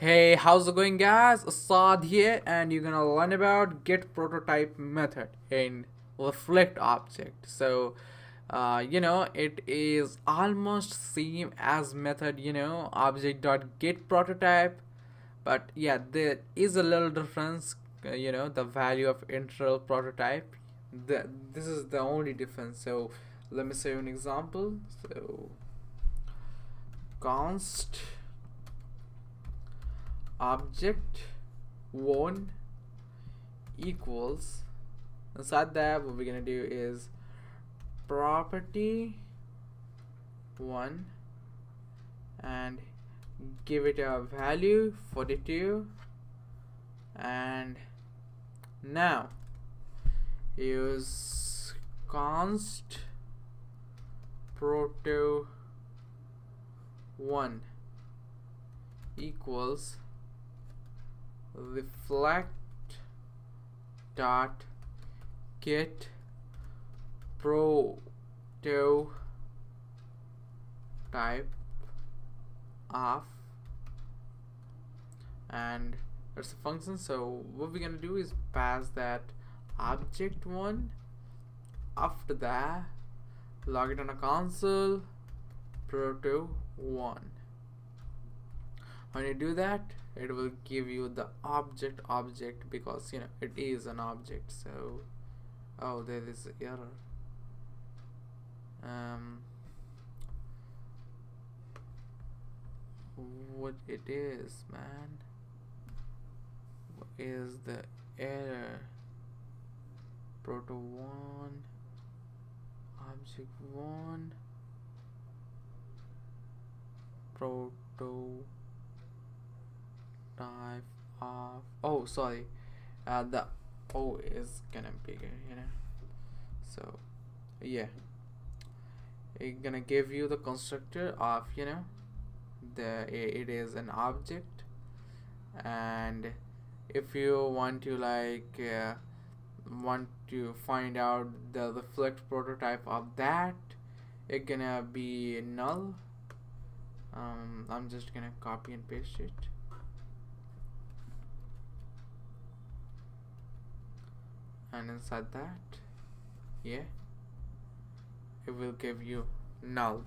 Hey, how's it going, guys? Assad here, and you're gonna learn about get prototype method in Reflect object. It is almost same as method, object dot get prototype, but yeah, there is a little difference. The value of internal prototype. This is the only difference. So let me say an example. So const object one equals, inside that what we're gonna do is property one and give it a value 42, and now use const proto one equals reflect dot get prototype of, and it's a function. So what we're gonna do is pass that object one. After that, log it on a console proto one. When you do that, it will give you the object because it is an object. So oh, there is an error. What it is, man? What is the error? Proto one object one proto type of, oh sorry, the O is gonna be bigger, so yeah, it's gonna give you the constructor of it is an object, and if you want to want to find out the reflect prototype of that, it's gonna be null. I'm just gonna copy and paste it, and inside that, yeah, it will give you null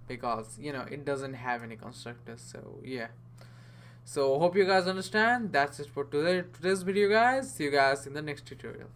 because it doesn't have any constructors. So yeah, so hope you guys understand. That's it for today's video, guys. See you guys in the next tutorial.